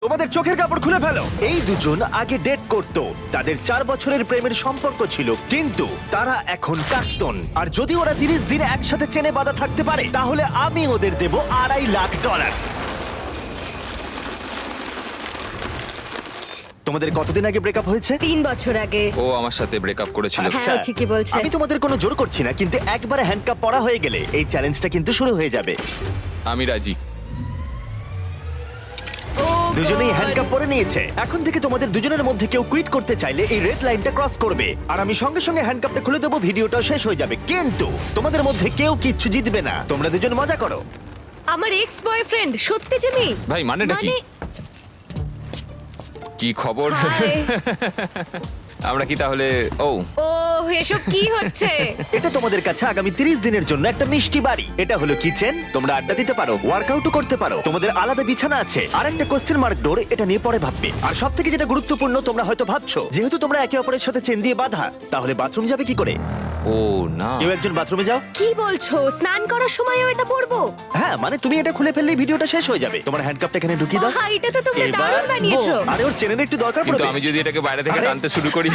তোমাদের চোখের কাপড় খুলে ফেলো। এই দুজন আগে ডেট করত, তাদের 4 বছরের প্রেমের সম্পর্ক ছিল, কিন্তু তারা এখন প্রাক্তন। আর যদি ওরা 30 দিন একসাথে চেনে বাঁধা থাকতে পারে, তাহলে আমি ওদের দেব $2.5 লাখ। তোমাদের কতদিন আগে ব্রেকআপ হয়েছে? 3 বছর আগে। ও আমার সাথে ব্রেকআপ করেছিল। আচ্ছা। হ্যাঁ, ও ঠিকই বলছে। আমি তোমাদের কোনো জোর করছি না, কিন্তু একবারে হ্যান্ডকাপ পরা হয়ে গেলে এই চ্যালেঞ্জটা কিন্তু শুরু হয়ে যাবে। আমি রাজি। ও দুজনেই God! হ্যান্ডকাপ পরে নিয়েছে। এখন থেকে তোমাদের দুজনের মধ্যে কেউ কুইট করতে চাইলে এই রেড লাইনটা ক্রস করবে, আর আমি সঙ্গে সঙ্গে হ্যান্ডকাপটা খুলে দেবো, ভিডিওটা শেষ হয়ে যাবে। কিন্তু তোমাদের মধ্যে কেউ কিচ্ছু জিতবে না, তোমরা দুজন মজা করো। আমার এক্স বয়ফ্রেন্ড সত্যি জিমি। ভাই, মানেটা কি? কি খবর? হাই। আমরা কি তাহলে? ও ও এসব কি হচ্ছে? এটা তোমাদের কাছে আগামী 30 দিনের জন্য একটা মিষ্টি বাড়ি। এটা হলো কিচেন, তোমরা আড্ডা দিতে পারো, ওয়ার্কআউটও করতে পারো, তোমাদের আলাদা বিছানা আছে, আর একটা কোশ্চেন মার্ক ডোর, এটা নিয়ে পরে ভাববে। আর সব থেকে যেটা গুরুত্বপূর্ণ, তোমরা হয়তো ভাবছো যেহেতু তোমরা একে অপরের সাথে চেন দিয়ে বাঁধা, তাহলে বাথরুম যাবে কি করে? ও না, কেউ একজন বাথরুমে যাও। কি বলছো? স্নান করার সময়ও এটা পরবো? হ্যাঁ, মানে তুমি এটা খুলে ফেললেই ভিডিওটা শেষ হয়ে যাবে। তোমার হ্যান্ডকাপটা এখানে ঢুকিয়ে দাও। বাহ, এটা তো তোমরা এবার দারুণ বানিয়েছো। boom! আরে ওর চেনের একটু দরকার কিন্তু পড়বে। আমি যদি এটাকে বাইরে থেকে আরে- টানতে শুরু করি।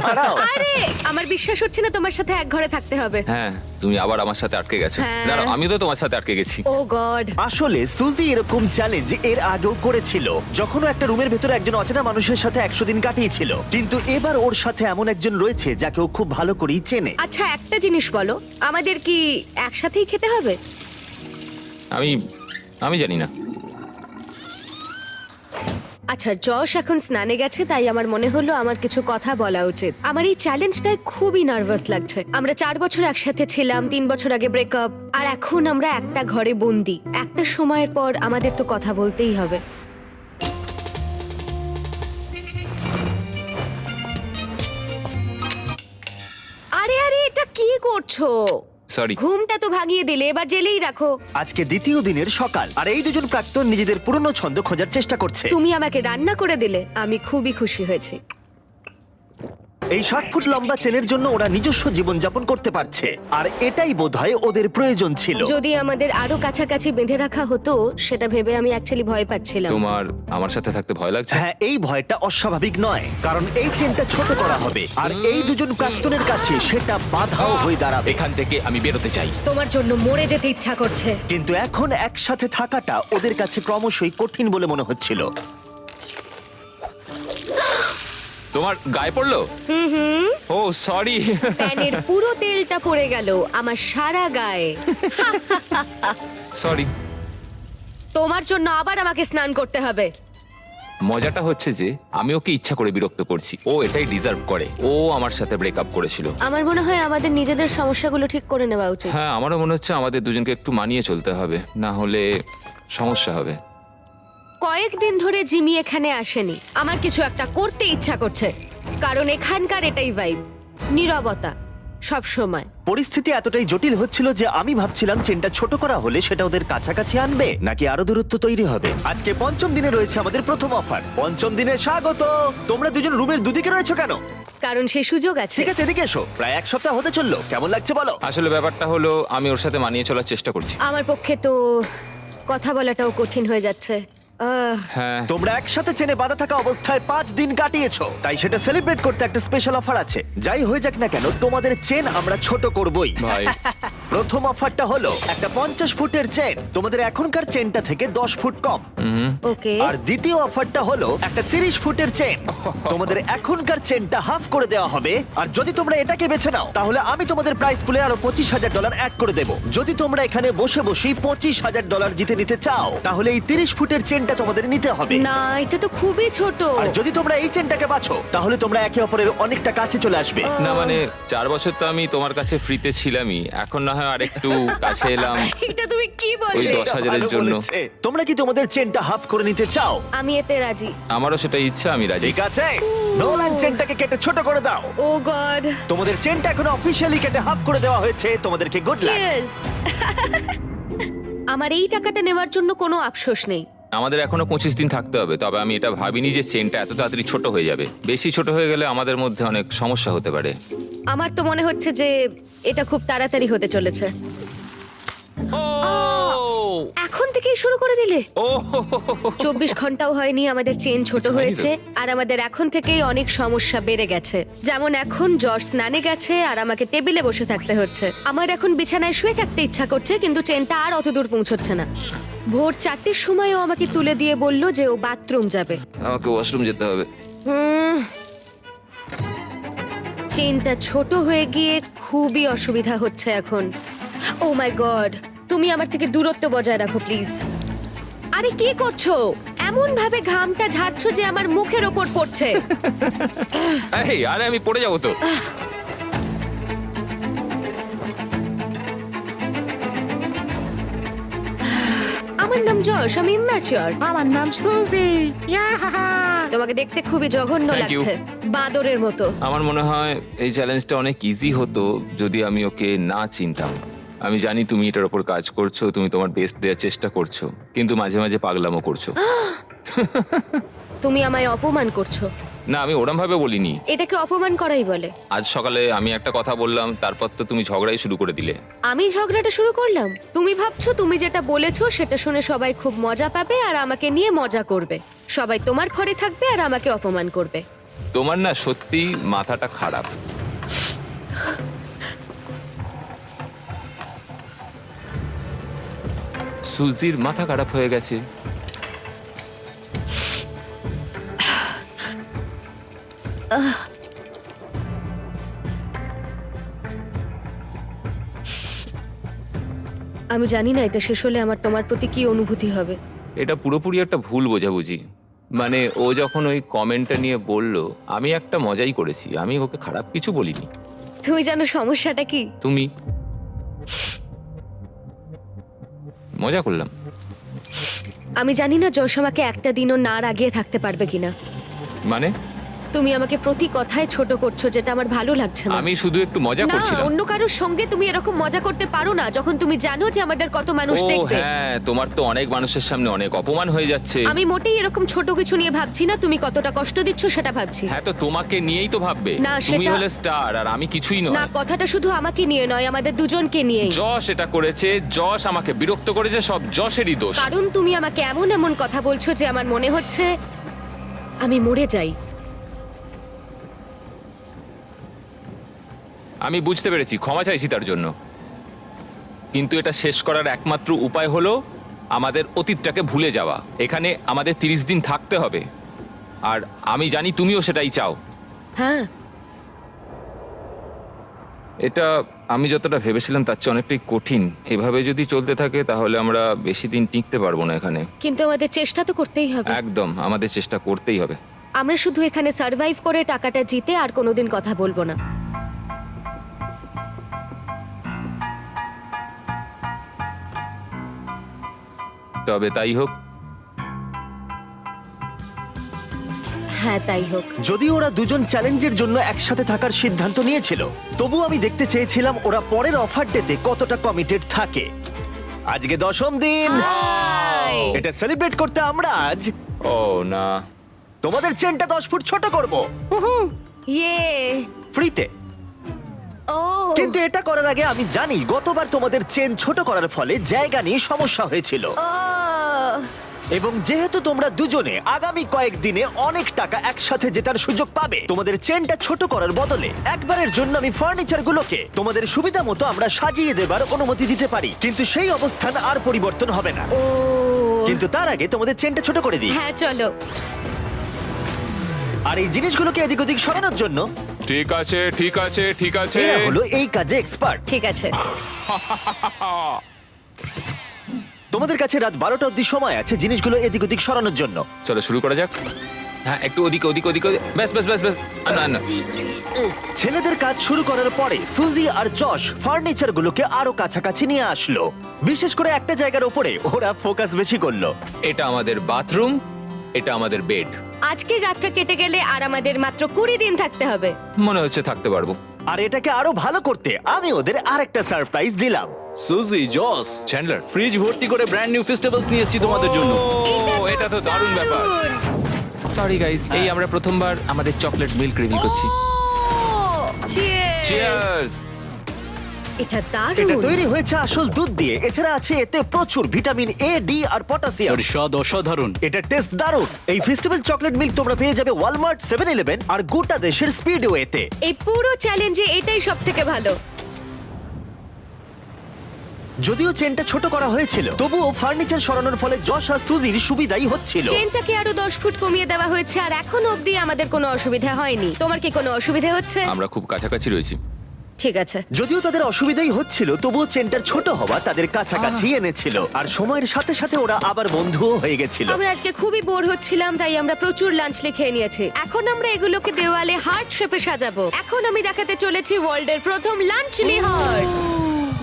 দাঁড়াও। আরে আমার বিশ্বাস হচ্ছে না তোমার সাথে এক ঘরে থাকতে হবে। হ্যাঁ, তুমি আবার আমার সাথে আটকে গেছো। হ্যাঁ। দাঁড়াও, আমিও তো তোমার সাথে আটকে গেছি। ও গড। আসলে সুজি এরকম চ্যালেঞ্জ এর আগেও করেছিল, যখন ও একটা রুমের ভেতরে একজন অচেনা মানুষের সাথে 100 দিন কাটিয়েছিল। কিন্তু এবার ওর সাথে এমন একজন রয়েছে যাকে ও খুব ভালো করেই চেনে। আচ্ছা একটা জিনিস বলো, আমাদের কি একসাথেই খেতে হবে? আমি জানি না। আচ্ছা, যশ এখন স্নানে গেছে, তাই আমার মনে হলো আমার কিছু কথা বলা উচিত। আমার এই চ্যালেঞ্জটায় খুবই নার্ভাস লাগছে। আমরা 4 বছর একসাথে ছিলাম, 3 বছর আগে ব্রেকআপ, আর এখন আমরা একটা ঘরে বন্দি। একটা সময়ের পর আমাদের তো কথা বলতেই হবে। আরে আরে, এটা কি করছো? সরি। ঘুমটা তো ভাগিয়ে দিলে, এবার জেলেই রাখো। আজকে দ্বিতীয় দিনের সকাল, আর এই দুজন প্রাক্তন নিজেদের পুরনো ছন্দ খোঁজার চেষ্টা করছে। তুমি আমাকে রান্না করে দিলে, আমি খুবই খুশি হয়েছি। এই 60 ফুট লম্বা চেনের জন্য ওরা নিজস্ব জীবনযাপন করতে পারছে, আর এটাই বোধহয় ওদের প্রয়োজন ছিল। যদি আমাদের আরো কাছাকাছি বেঁধে রাখা হতো, সেটা ভেবে আমি অ্যাকচুয়ালি ভয় পাচ্ছিলাম। তোমার আমার সাথে থাকতে ভয় লাগছে? হ্যাঁ, এই ভয়টা অস্বাভাবিক নয়, কারণ এই চেনটা ছোট করা হবে, আর এই দুজন প্রাক্তনের কাছে সেটা বাধাও হয়ে দাঁড়াবে। এখান থেকে আমি বেরোতে চাই। তোমার জন্য মরে যেতে ইচ্ছা করছে। কিন্তু এখন একসাথে থাকাটা ওদের কাছে ক্রমশই কঠিন বলে মনে হচ্ছিল। তোমার গায়ে পড়লো? ও সরি। প্যানের পুরো তেলটা পড়ে গেল আমার সারা গায়ে। সরি। তোমার জন্য আবার আমাকে স্নান করতে হবে। মজাটা হচ্ছে যে আমি ওকে ইচ্ছা করে বিরক্ত করছি। ও এটাই ডিজার্ভ করে। ও আমার সাথে ব্রেকআপ করেছিল। আমার মনে হয় আমাদের নিজেদের সমস্যাগুলো ঠিক করে নেওয়া উচিত। হ্যাঁ, আমারও মনে হচ্ছে আমাদের দুজনকে একটু মানিয়ে চলতে হবে, না হলে সমস্যা হবে। কয়েকদিন ধরে জিমি এখানে আসেনি। আমার কিছু একটা করতে ইচ্ছা করছে, কারণ এখানকার এটাই ভাইব, নীরবতা সব সময়। পরিস্থিতি এতটাই জটিল হচ্ছিল যে আমি ভাবছিলাম চেনটা ছোট করা হলে সেটা ওদের কাছাকাছি আনবে, নাকি আরো দূরত্ব তৈরি হবে। আজকে পঞ্চম দিনে রয়েছে আমাদের প্রথম অফার। পঞ্চম দিনে স্বাগত। তোমরা দুজন রুমের দুদিকে রয়েছো কেন? কারণ সেই সুযোগ আছে। ঠিক আছে, এদিকে এসো। প্রায় 1 সপ্তাহ হতে চললো, কেমন লাগছে বলো? আসলে ব্যাপারটা হলো আমি ওর সাথে মানিয়ে চলার চেষ্টা করছি। আমার পক্ষে তো কথা বলাটাও কঠিন হয়ে যাচ্ছে। হ্যাঁ, তোমরা একসাথে চেনে বাঁধা থাকা অবস্থায় 5 দিন কাটিয়েছো, তাই সেটা সেলিব্রেট করতে একটা স্পেশাল অফার আছে। যাই হয়ে যাক না কেন, তোমাদের চেন আমরা ছোট করবই। ভাই। প্রথম অফারটা হলো একটা 50 ফুটের চেন, তোমাদের এখনকার চেনটা থেকে 10 ফুট কম। ওকে। আর দ্বিতীয় অফারটা হলো একটা 30 ফুটের চেন, তোমাদের এখনকার চেনটা হাফ করে দেওয়া হবে। আর যদি তোমরা এটাকে বেছে নাও, তাহলে আমি তোমাদের প্রাইস পুলে আরো $25,000 অ্যাড করে দেবো। যদি তোমরা এখানে বসে বসেই $25,000 জিতে নিতে চাও, তাহলে এই 30 ফুটের চেনটা তোমাদের নিতে হবে। না, এটা তো খুবই ছোট। আর যদি তোমরা এই চেনটাকে বাছো, তাহলে তোমরা একে অপরের অনেকটা কাছে চলে আসবে। না মানে 4 বছর তো আমি তোমার কাছে ফ্রিতে ছিলামই, এখন না হয় আরেকটু কাছে এলাম। এটা তুমি কি ওই বললে? 10,000-এর ভালো জন্য। বলেছে। তোমরা কি তোমাদের চেনটা হাফ করে নিতে চাও? আমি এতে রাজি। আমারও সেটা ইচ্ছা, আমি রাজি। ঠিক আছে, নোলান চেনটাকে কেটে ছোট করে দাও। ও গড। তোমাদের চেনটা এখন অফিশিয়ালি কেটে হাফ করে দেওয়া হয়েছে। তোমাদেরকে গুড লাক। চিয়ার্স। আমার এই টাকাটা নেওয়ার জন্য কোনো আফসোস নেই। আমাদের এখনো 25 দিন থাকতে হবে, তবে আমি এটা ভাবিনি যে চেনটা এত তাড়াতাড়ি ছোট হয়ে যাবে। বেশি ছোট হয়ে গেলে আমাদের মধ্যে অনেক সমস্যা হতে পারে। আমার তো মনে হচ্ছে যে এটা খুব তাড়াতাড়ি হতে চলেছে। এখন থেকেই শুরু করে দিলে? ও 24 ঘন্টাও হয়নি আমাদের চেন ছোট হয়নি তো। হয়েছে, আর আমাদের এখন থেকেই অনেক সমস্যা বেড়ে গেছে। যেমন এখন জর্জ স্নানে গেছে আর আমাকে টেবিলে বসে থাকতে হচ্ছে। আমার এখন বিছানায় শুয়ে থাকতে ইচ্ছা করছে, কিন্তু চেনটা আর অত দূর পৌঁছচ্ছে না। ভোর 4টের সময় ও আমাকে তুলে দিয়ে বলল যে ও বাথরুম যাবে। আমাকে ওয়াশরুম যেতে হবে। চেনটা ছোট হয়ে গিয়ে খুবই অসুবিধা হচ্ছে এখন। ও মাই গড, তুমি আমার থেকে দূরত্ব বজায় রাখো প্লিজ। আরে কি করছো? এমন ভাবে ঘামটা ঝাড়ছো যে আমার মুখের ওপর পড়ছে। এই আরে আমি পড়ে যাবো তো। আমার নাম যশ, আমি ইম্যাচিওর। আমার নাম সুজি। তোমাকে দেখতে খুবই জঘন্য Thank you. লাগছে, বাঁদরের মতো। আমার মনে হয় এই চ্যালেঞ্জটা অনেক ইজি হতো যদি আমি ওকে না চিনতাম। আমি জানি তুমি এটার উপর কাজ করছো, তুমি তোমার বেস্ট দেওয়ার চেষ্টা করছো, কিন্তু মাঝে মাঝে পাগলামো করছো। তুমি আমায় অপমান করছো। না, আমি ওরম ভাবে বলিনি। এটাকে অপমান করাই বলে। আজ সকালে আমি একটা কথা বললাম, তারপর তো তুমি ঝগড়াই শুরু করে দিলে। আমি ঝগড়াটা শুরু করলাম? তুমি ভাবছো তুমি যেটা বলেছো সেটা শুনে সবাই খুব মজা পাবে আর আমাকে নিয়ে মজা করবে। সবাই তোমার ঘরে থাকবে আর আমাকে অপমান করবে। তোমার না সত্যি মাথাটা খারাপ। সুজির মাথা খারাপ হয়ে গেছে। আমি জানি না এটা শেষ হলে আমার তোমার প্রতি কি অনুভূতি হবে। এটা পুরোপুরি একটা ভুল বোঝাবুঝি। মানে ও যখন ওই কমেন্টটা নিয়ে বলল, আমি একটা মজাই করেছি, আমি ওকে খারাপ কিছু বলিনি। তুমি জানো সমস্যাটা কি? তুমি মজা করলাম। আমি জানি না যশ আমাকে একটা দিনও না রাগিয়ে থাকতে পারবে কিনা। মানে তুমি আমাকে প্রতি কথায় ছোট করছো, যেটা আমার ভালো লাগছে না। আমি শুধু একটু মজা না, করছিলাম। অন্য কারোর সঙ্গে তুমি এরকম মজা করতে পারো না যখন তুমি জানো যে আমাদের কত মানুষ ও দেখবে। হ্যাঁ, তোমার তো অনেক মানুষের সামনে অনেক অপমান হয়ে যাচ্ছে। আমি মোটেই এরকম ছোট কিছু নিয়ে ভাবছি না, তুমি কতটা কষ্ট দিচ্ছ সেটা ভাবছি। হ্যাঁ, তো তোমাকে নিয়েই তো ভাববে। না, তুমি সেটা- হলে স্টার আর আমি কিছুই না, নয়। কথাটা শুধু আমাকে নিয়ে নয়, আমাদের দুজনকে নিয়েই। যশ এটা করেছে, যশ আমাকে বিরক্ত করেছে, সব যশেরই দোষ। কারণ তুমি আমাকে এমন এমন কথা বলছো যে আমার মনে হচ্ছে আমি মরে যাই। আমি বুঝতে পেরেছি, ক্ষমা চাইছি তার জন্য। কিন্তু এটা শেষ করার একমাত্র উপায় হলো আমাদের অতীতটাকে ভুলে যাওয়া। এখানে আমাদের 30 দিন থাকতে হবে, আর আমি জানি তুমিও সেটাই চাও। হ্যাঁ, এটা আমি যতটা ভেবেছিলাম তার চেয়ে অনেকটাই কঠিন। এভাবে যদি চলতে থাকে তাহলে আমরা বেশি দিন টিকতে পারবো না এখানে। কিন্তু আমাদের চেষ্টা তো করতেই হবে। একদম, আমাদের চেষ্টা করতেই হবে। আমরা শুধু এখানে সার্ভাইভ করে টাকাটা জিতে আর কোনোদিন কথা বলবো না। তবে তাই হোক। হ্যাঁ, তাই হোক। যদিও ওরা দুজন চ্যালেঞ্জের জন্য একসাথে থাকার সিদ্ধান্ত নিয়েছিল, তবু আমি দেখতে চেয়েছিলাম ওরা পরের অফার ডেতে কতটা কমিটেড থাকে। আজকে 10ম দিন। হাই। এটা সেলিব্রেট করতে আমরা আজ ও না, তোমাদের চেনটা 10 ফুট ছোট করব ইয়ে। ফ্রিতে। ও, কিন্তু এটা করার আগে আমি জানি গতবার তোমাদের চেন ছোট করার ফলে জায়গা নিয়ে সমস্যা হয়েছিল, ও, এবং যেহেতু তোমরা দুজনে আগামী কয়েকদিনে অনেক টাকা একসাথে জেতার সুযোগ পাবে, তোমাদের চেনটা ছোট করার বদলে একবারের জন্য আমি ফার্নিচারগুলোকে তোমাদের সুবিধা মতো আমরা সাজিয়ে দেবার অনুমতি দিতে পারি, কিন্তু সেই অবস্থান আর পরিবর্তন হবে না। ও। কিন্তু তার আগে তোমাদের চেনটা ছোট করে দিই, হ্যাঁ, চলো। আর এই জিনিসগুলোকে এদিক ওদিক সরানোর জন্য ঠিক আছে ঠিক আছে ঠিক আছে। এরা হলো এই কাজে এক্সপার্ট। ঠিক আছে। তোমাদের কাছে রাত 12টা অবধি সময় আছে জিনিসগুলো এদিক ওদিক সরানোর জন্য। চলো শুরু করা যাক। হ্যাঁ, একটু ওদিকে ওদিকে ওদিকে ব্যাস ব্যাস ব্যাস ব্যাস। না না, ছেলেদের কাজ শুরু করার পরে সুজি আর যশ ফার্নিচারগুলোকে আরো কাছাকাছি নিয়ে আসলো। বিশেষ করে একটা জায়গার উপরে ওরা ফোকাস বেশি করলো। এটা আমাদের বাথরুম, এটা আমাদের বেড। আজকের রাতটা কেটে গেলে আর আমাদের মাত্র 20 দিন থাকতে হবে। মনে হচ্ছে থাকতে পারবো। আর এটাকে আরো ভালো করতে আমি ওদের আরেকটা সারপ্রাইজ দিলাম। সুজি, জস, চ্যান্ডলার, ফ্রিজ ভর্তি করে ব্র্যান্ড নিউ ফেস্টিভ্যালস নিয়ে এসেছি তোমাদের জন্য। এটা তো দারুণ ব্যাপার। সরি গাইস, এই আমরা প্রথমবার আমাদের চকলেট মিল্ক রিভিল করছি। চিয়ার্স। চিয়ার্স। এটা এটা দারুণ। তৈরি হয়েছে আসল দুধ দিয়ে, এছাড়া আছে এতে প্রচুর ভিটামিন এ, ডি আর পটাশিয়াম। এর স্বাদ অসাধারণ। এটা টেস্ট দারুণ। এই ফেস্টিভ্যাল চকলেট মিল্ক তোমরা পেয়ে যাবে ওয়ালমার্ট, 7-Eleven আর গোটা দেশের স্পিডওয়েতে। এই পুরো চ্যালেঞ্জে এটাই সব থেকে ভালো। যদিও চেনটা ছোট করা হয়েছিল, তবুও ফার্নিচার সরানোর ফলে যশ আর সুজির সুবিধাই হচ্ছিল। চেনটাকে আরো 10 ফুট কমিয়ে দেওয়া হয়েছে আর এখনো অবধি আমাদের কোনো অসুবিধা হয়নি। তোমার কি কোনো অসুবিধা হচ্ছে? আমরা খুব কাছাকাছি রয়েছি। ঠিক আছে। যদিও তাদের অসুবিধাই হচ্ছিল, তবুও চেনটার ছোট হওয়া তাদের কাছাকাছি এনেছিল। আর সময়ের সাথে সাথে ওরা আবার বন্ধুও হয়ে গেছিল। আমরা আজকে খুবই বোর হচ্ছিলাম, তাই আমরা প্রচুর লাঞ্চ খেয়ে নিয়েছি। এখন আমরা এগুলোকে দেওয়ালে হার্ট শেপে সাজাবো। এখন আমি দেখাতে চলেছি ওয়ার্ল্ডের প্রথম লাঞ্চলি হার্ট।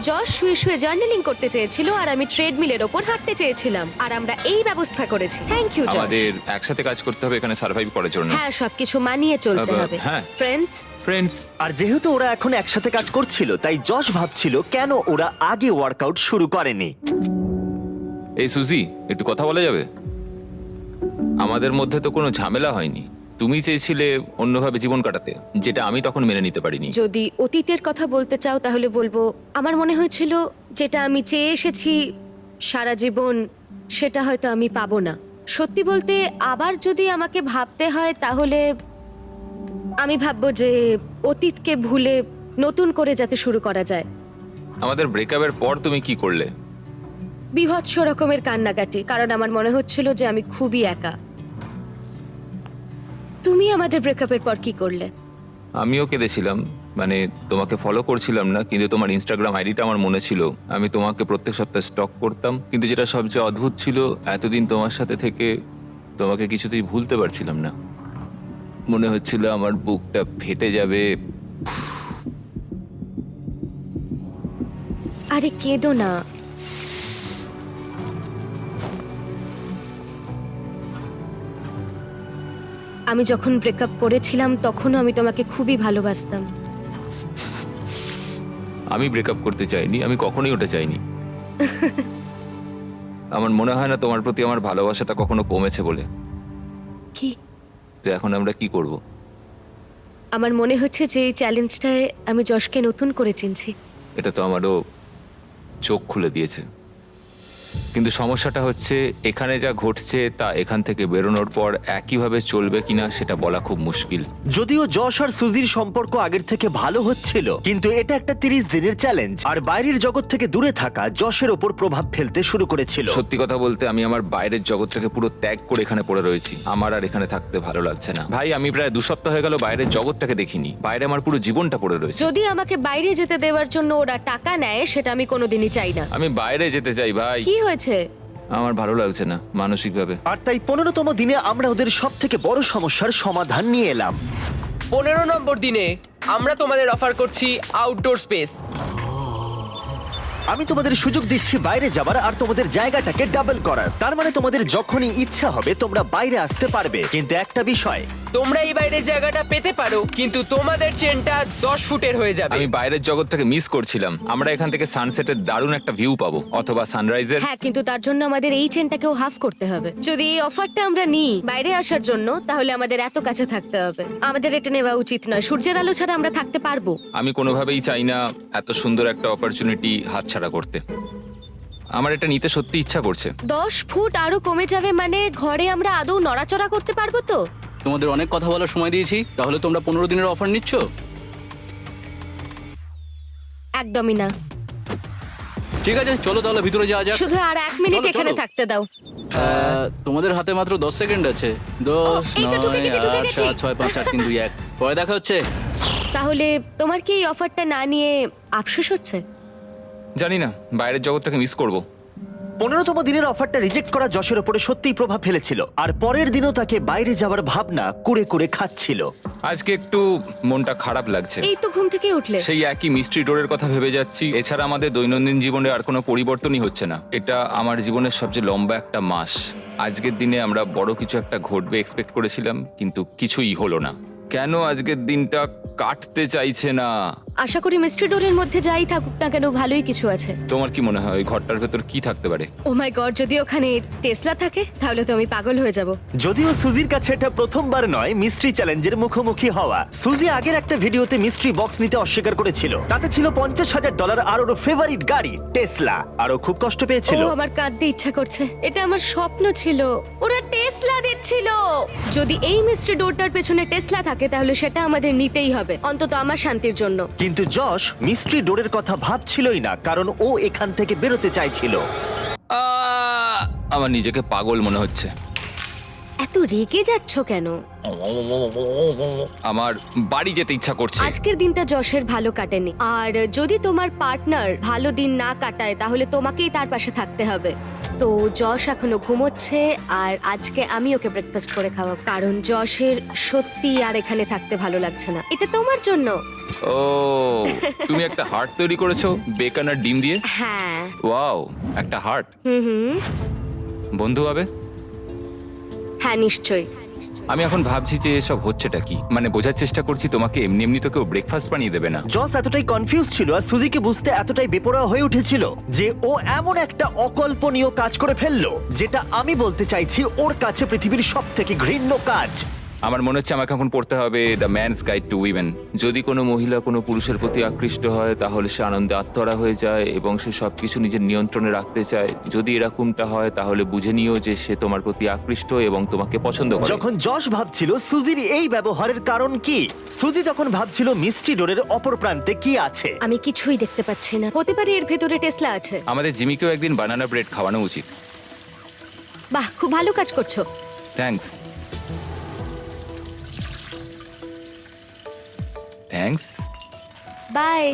যশ শুয়ে শুয়ে জার্নালিং করতে চেয়েছিল আর আমি ট্রেডমিলের ওপর হাঁটতে চেয়েছিলাম, আর আমরা এই ব্যবস্থা করেছি। থ্যাংক ইউ যশ। আমাদের একসাথে কাজ করতে হবে এখানে সার্ভাইভ করার জন্য। হ্যাঁ, সবকিছু মানিয়ে চলতে হবে। হ্যাঁ। ফ্রেন্ডস, ফ্রেন্ডস, আর যেহেতু ওরা এখন একসাথে কাজ করছিল, তাই যশ ভাবছিল কেন ওরা আগে ওয়ার্কআউট শুরু করেনি। এই সুজি, একটু কথা বলা যাবে? আমাদের মধ্যে তো কোনো ঝামেলা হয়নি। তুমি চেয়েছিলে অন্যভাবে জীবন কাটাতে, যেটা আমি তখন মেনে নিতে পারিনি। যদি অতীতের কথা বলতে চাও তাহলে বলবো আমার মনে হয়েছিল যেটা আমি চেয়ে এসেছি সারা জীবন, সেটা হয়তো আমি পাবো না। সত্যি বলতে আবার যদি আমাকে ভাবতে হয় তাহলে আমি ভাববো যে অতীতকে ভুলে নতুন করে যাতে শুরু করা যায়। আমাদের ব্রেকআপের পর তুমি কি করলে? বীভৎস রকমের কান্নাকাটি, কারণ আমার মনে হচ্ছিল যে আমি খুবই একা। তুমি আমাদের ব্রেকআপের পর কি করলে? আমিও কেঁদেছিলাম, মানে তোমাকে ফলো করছিলাম না, কিন্তু তোমার ইনস্টাগ্রাম আইডিটা আমার মনে ছিল। আমি তোমাকে প্রত্যেক সপ্তাহে স্টক করতাম, কিন্তু যেটা সবচেয়ে অদ্ভুত ছিল, এতদিন তোমার সাথে থেকে তোমাকে কিছুতেই ভুলতে পারছিলাম না। মনে হচ্ছিল আমার বুকটা ফেটে যাবে। আরে কেঁদো না। আমি যখন ব্রেকআপ করেছিলাম তখনও আমি তোমাকে খুবই ভালোবাসতাম। আমি ব্রেকআপ করতে চাইনি, আমি কখনোই ওটা চাইনি। আমার মনে হয় না তোমার প্রতি আমার ভালোবাসাটা কখনো কমেছে বলে। কি? তো এখন আমরা কি করব? আমার মনে হচ্ছে যে এই চ্যালেঞ্জটায় আমি যশকে নতুন করে চিনছি। এটা তো আমারও চোখ খুলে দিয়েছে, কিন্তু সমস্যাটা হচ্ছে এখানে যা ঘটছে তা এখান থেকে বেরোনোর পর একইভাবে চলবে কিনা সেটা বলা খুব মুশকিল। যদিও যশ আর সুজির সম্পর্ক আগের থেকে ভালো হচ্ছিল, কিন্তু এটা একটা 30 দিনের চ্যালেঞ্জ, আর বাইরের জগৎ থেকে দূরে থাকা যশের ওপর প্রভাব ফেলতে শুরু করেছিল। সত্যি কথা বলতে আমি আমার বাইরের জগৎটাকে পুরো ত্যাগ করে এখানে পড়ে রয়েছি। আমার আর এখানে থাকতে ভালো লাগছে না। ভাই, আমি প্রায় 2 সপ্তাহ হয়ে গেল বাইরের জগৎটাকে দেখিনি। বাইরে আমার পুরো জীবনটা পড়ে রয়েছে। যদি আমাকে বাইরে যেতে দেওয়ার জন্য ওরা টাকা নেয়, সেটা আমি কোনোদিনই চাই না। আমি বাইরে যেতে চাই ভাই। কি হয়েছে? আমার ভালো লাগছে না মানসিকভাবে। আর তাই 15তম দিনে আমরা ওদের সব থেকে বড় সমস্যার সমাধান নিয়ে এলাম। 15 নম্বর দিনে আমরা তোমাদের অফার করছি আউটডোর স্পেস। আমি তোমাদের সুযোগ দিচ্ছি বাইরে যাবার আর তোমাদের জায়গাটাকে ডাবল করার। তার মানে তোমাদের যখনই ইচ্ছা হবে তোমরা বাইরে আসতে পারবে, কিন্তু একটা বিষয়, তোমরা এই বাইরের জায়গাটা পেতে পারো, কিন্তু তোমাদের চেনটা 10 ফুটের হয়ে যাবে। আমি বাইরের জগৎটাকে মিস করছিলাম। আমরা এখান থেকে সানসেটের দারুণ একটা ভিউ পাবো, অথবা সানরাইজের। হ্যাঁ, কিন্তু তার জন্য আমাদের এই চেনটাকেও হাফ করতে হবে। যদি এই অফারটা আমরা নিই বাইরে আসার জন্য, তাহলে আমাদের এত কাছে থাকতে হবে। আমাদের এটা নেওয়া উচিত নয়। সূর্যের আলো ছাড়া আমরা থাকতে পারবো? আমি কোনোভাবেই চাই না এত সুন্দর একটা অপরচুনিটি হাতছাড়া করতে। আমার এটা নিতে সত্যি ইচ্ছা করছে। 10 ফুট আরো কমে যাবে মানে ঘরে আমরা আদৌ নড়াচড়া করতে পারবো তো? তোমাদের অনেক কথা বলার সময় দিয়েছি, তাহলে তোমরা 15 দিনের অফার নিচ্ছ? একদমই না। ঠিক আছে, চলো তাহলে ভিতরে যাওয়া যাক। শুধু আর 1 মিনিট চলো, এখানে চলো। থাকতে দাও। তোমাদের হাতে মাত্র 10 সেকেন্ড আছে। 10, এই তো ঢুকে 9, গেছি, ঢুকে 8, গেছি। 7, 6, 5, 4, 3, 2, 1। পরে দেখা হচ্ছে। তাহলে তোমার কি এই অফারটা না নিয়ে আফসোস হচ্ছে? জানি না, বাইরের জগৎটাকে মিস করব। 15তম দিনের অফারটা রিজেক্ট করা যশের ওপরে সত্যিই প্রভাব ফেলেছিল, আর পরের দিনও তাকে বাইরে যাওয়ার ভাবনা কুরে কুরে খাচ্ছিল। আজকে একটু মনটা খারাপ লাগছে। এই তো ঘুম থেকে উঠলে। সেই একই মিস্ট্রি ডোরের কথা ভেবে যাচ্ছি। এছাড়া আমাদের দৈনন্দিন জীবনে আর কোনো পরিবর্তনই হচ্ছে না। এটা আমার জীবনের সবচেয়ে লম্বা একটা মাস। আজকের দিনে আমরা বড় কিছু একটা ঘটবে এক্সপেক্ট করেছিলাম, কিন্তু কিছুই হলো না। কেন আজকের দিনটা কাটতে চাইছে না? আশা করি মিস্ট্রি ডোরের মধ্যে যাই থাকুক না কেন ভালোই কিছু আছে। তোমার কি মনে হয় ওই ঘরটার ভেতর কি থাকতে পারে? ও মাই গড, যদি ওখানে টেসলা থাকে তাহলে তো আমি পাগল হয়ে যাব। যদিও সুজির কাছে এটা প্রথমবার নয় মিস্ট্রি চ্যালেঞ্জের মুখোমুখি হওয়া। সুজি আগের একটা ভিডিওতে মিস্ট্রি বক্স নিতে অস্বীকার করেছিল। তাতে ছিল $50,000 আর ওর ফেভারিট গাড়ি টেসলা, আর ও খুব কষ্ট পেয়েছিল। ও আমার কাঁদতে ইচ্ছা করছে, এটা আমার স্বপ্ন ছিল। ওরা টেসলা দিচ্ছিল। যদি এই মিস্ট্রি ডোরটার পেছনে টেসলা থাকে তাহলে সেটা আমাদের নিতেই হবে, অন্তত আমার শান্তির জন্য। কিন্তু যশ মিস্ট্রি ডোরের কথা ভাবছিলই না, কারণ ও এখান থেকে বেরোতে চাইছিল। আমার নিজেকে পাগল মনে হচ্ছে। এত রেগে যাচ্ছ কেন? আমার বাড়ি যেতে ইচ্ছা করছে। আজকের দিনটা যশের ভালো কাটেনি, আর যদি তোমার পার্টনার ভালো দিন না কাটায় তাহলে তোমাকেই তার পাশে থাকতে হবে। তো যশ এখনো ঘুমোচ্ছে, আর আজকে আমি ওকে ব্রেকফাস্ট করে খাওয়াবো, কারণ যশের সত্যি আর এখানে থাকতে ভালো লাগছে না। এটা তোমার জন্য। ও, তুমি একটা হার্ট তৈরি করেছো বেকন আর ডিম দিয়ে? হ্যাঁ। ওয়াও, একটা হার্ট। হুম। বন্ধু হবে? হ্যাঁ, নিশ্চয়ই। আমি এখন ভাবছি যে এসব হচ্ছেটা কি, মানে বোঝার চেষ্টা করছি তোমাকে এমনি এমনি তো কেউ ব্রেকফাস্ট বানিয়ে দেবে না। জস এতটাই কনফিউজ ছিল আর সুজিকে বুঝতে এতটাই বেপরোয়া হয়ে উঠেছিল যে ও এমন একটা অকল্পনীয় কাজ করে ফেললো, যেটা আমি বলতে চাইছি ওর কাছে পৃথিবীর সবথেকে ঘৃণ্য কাজ। আমার মনে হচ্ছে আমাকে এখন পড়তে হবে the man's guide to women. যদি কোনো মহিলা কোনো পুরুষের প্রতি আকৃষ্ট হয় তাহলে সে আনন্দে আত্মহারা হয়ে যায় এবং সে সবকিছু নিজের নিয়ন্ত্রণে রাখতে চায়। যদি এরকমটা হয় তাহলে বুঝে নিও যে সে তোমার প্রতি আকৃষ্ট এবং তোমাকে পছন্দ করে। যখন যশ ভাবছিল সুজির এই ব্যবহারের কারণ কি, সুজি তখন ভাবছিল মিস্ট্রি ডোরের অপর প্রান্তে কি আছে। আমি কিছুই দেখতে পাচ্ছি না। হতে পারে এর ভেতরে টেসলা আছে। আমাদের জিমিকেও একদিন বানানা ব্রেড খাওয়ানো উচিত। বাহ, খুব ভালো কাজ করছো। থ্যাঙ্কস। থ্যাঙ্কস। বাই।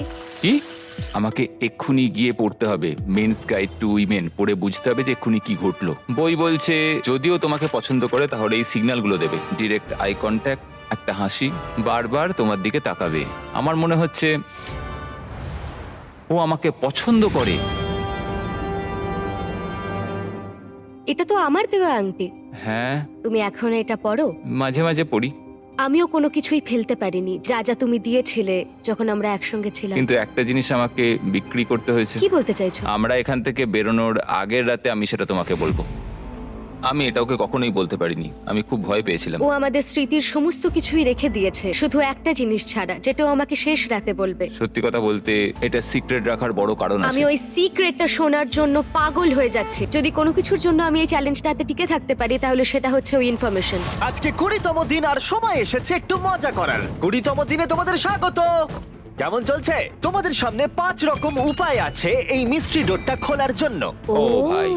কি? আমাকে এক্ষুনি গিয়ে পড়তে হবে মেন্স গাইড টু উইমেন, পড়ে বুঝতে হবে যে এক্ষুনি কি ঘটলো। বই বলছে যদিও তোমাকে পছন্দ করে তাহলে এই সিগন্যালগুলো দেবে: ডিরেক্ট আই কন্ট্যাক্ট, একটা হাসি, বারবার তোমার দিকে তাকাবে। আমার মনে হচ্ছে ও আমাকে পছন্দ করে। এটা তো আমার দেওয়া আংটি। হ্যাঁ, তুমি এখন এটা পরো? মাঝে মাঝে পড়ি। আমিও কোনো কিছুই ফেলতে পারিনি যা যা তুমি দিয়েছিলে যখন আমরা একসঙ্গে ছিলাম। কিন্তু একটা জিনিস আমাকে বিক্রি করতে হয়েছে। কি বলতে চাইছো? আমরা এখান থেকে বেরোনোর আগের রাতে আমি সেটা তোমাকে বলবো। আমি এটা ওকে কখনোই বলতে পারিনি, আমি খুব ভয় পেয়েছিলাম। ও আমাদের স্মৃতির সমস্ত কিছুই রেখে দিয়েছে, শুধু একটা জিনিস ছাড়া, যেটা ও আমাকে শেষ রাতে বলবে। সত্যি কথা বলতে এটা সিক্রেট রাখার বড় কারণ আমি আছে। ওই সিক্রেটটা শোনার জন্য পাগল হয়ে যাচ্ছি। যদি কোনো কিছুর জন্য আমি এই চ্যালেঞ্জটাতে টিকে থাকতে পারি তাহলে সেটা হচ্ছে ওই ইনফরমেশন। আজকে 20তম দিন আর সময় এসেছে একটু মজা করার। 20তম দিনে তোমাদের স্বাগত। কেমন চলছে? তোমাদের সামনে 5 রকম উপায় আছে এই মিস্ট্রি ডোরটা খোলার জন্য। ও ভাই।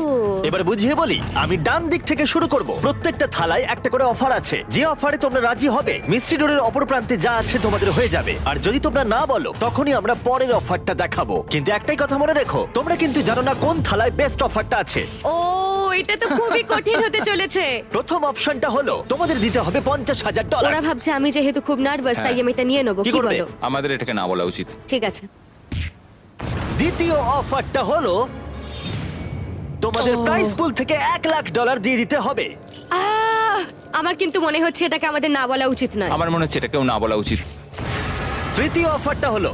এবার বুঝিয়ে বলি, আমি ডান দিক থেকে শুরু করব। প্রত্যেকটা থালায় একটা করে অফার আছে। যে অফারে তোমরা রাজি হবে মিস্ট্রি ডোরের অপর প্রান্তে যা আছে তোমাদের হয়ে যাবে। আর যদি তোমরা না বলো তখনই আমরা পরের অফারটা দেখাবো। কিন্তু একটাই কথা মনে রেখো, তোমরা কিন্তু জানো না কোন থালায় বেস্ট অফারটা আছে। ও, এটা তো খুবই কঠিন হতে চলেছে। প্রথম অপশনটা হলো তোমাদের দিতে হবে $50,000। ওরা ভাবছে আমি যেহেতু খুব নার্ভাস তাই আমি এটা নিয়ে নেবো। কি কি করবে? বলো? আমাদের এটাকে না বলা উচিত। ঠিক আছে। দ্বিতীয় অফারটা হলো তোমাদের প্রাইস পুল থেকে $1,00,000 দিয়ে দিতে হবে। আমার কিন্তু মনে হচ্ছে এটাকে আমাদের না বলা উচিত নয়। আমার মনে হচ্ছে এটাকেও না বলা উচিত। তৃতীয় অফারটা হলো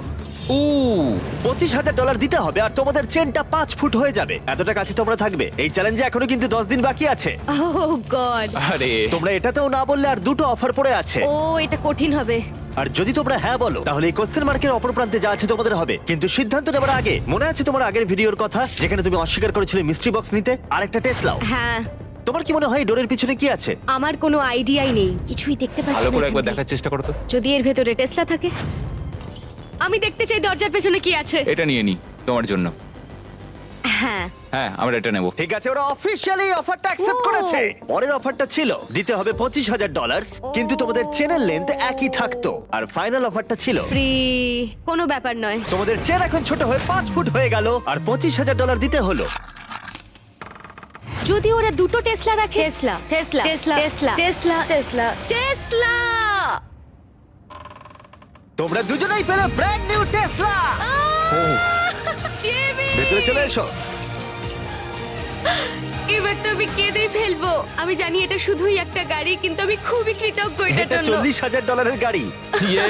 $25,000 দিতে হবে আর তোমাদের চেনটা 5 ফুট হয়ে যাবে। এতটা কাছে তোমরা থাকবে। এই চ্যালেঞ্জে এখনো কিন্তু 10 দিন বাকি আছে। ওহ গড। আরে তোমরা এটাতেও না বললে আর দুটো অফার পড়ে আছে। ও, এটা কঠিন হবে। আর যদি তোমরা হ্যাঁ বলো তাহলে এই কোশ্চেন মার্কের অপর প্রান্তে যা আছে তোমাদের হবে। কিন্তু সিদ্ধান্ত নেবার আগে মনে আছে তোমার আগের ভিডিওর কথা যেখানে তুমি অস্বীকার করেছিলে মিস্ট্রি বক্স নিতে আর একটা টেসলাও? হ্যাঁ। তোমার কি মনে হয় এই ডোরের পিছনে কি আছে? আমার কোনো আইডিয়াই নেই, কিছুই দেখতে পাচ্ছি ভালো না করে একবার এখান দেখার দিয়ে। চেষ্টা করো তো। যদি এর ভেতরে টেসলা থাকে, আমি দেখতে চাই দরজার পেছনে কি আছে। এটা নিয়ে নি তোমার জন্য। হ্যাঁ। হ্যাঁ, আমরা এটা নেব। ঠিক আছে, ওরা অফিশিয়ালি অফারটা অ্যাকসেপ্ট ও। করেছে। পরের অফারটা ছিল দিতে হবে $25,000, কিন্তু তোমাদের চেনের লেন্থ একই থাকতো। আর ফাইনাল অফারটা ছিল ফ্রি। কোনো ব্যাপার নয়। তোমাদের চেন এখন ছোট হয়ে 5 ফুট হয়ে গেল আর $25,000 দিতে হলো। যদি ওরা দুটো টেসলা রাখে। Tesla, Tesla, Tesla, Tesla, Tesla, Tesla, Tesla. তোমরা দুজনেই পেলে ব্র্যান্ড নিউ টেসলা। জিমি! ভেতরে চলে এসো। এবার তো আমি কেঁদেই ফেলবো। আমি জানি এটা শুধুই একটা গাড়ি, কিন্তু আমি খুবই কৃতজ্ঞ এটার এটা জন্য। $40,000 গাড়ি। ইয়ে।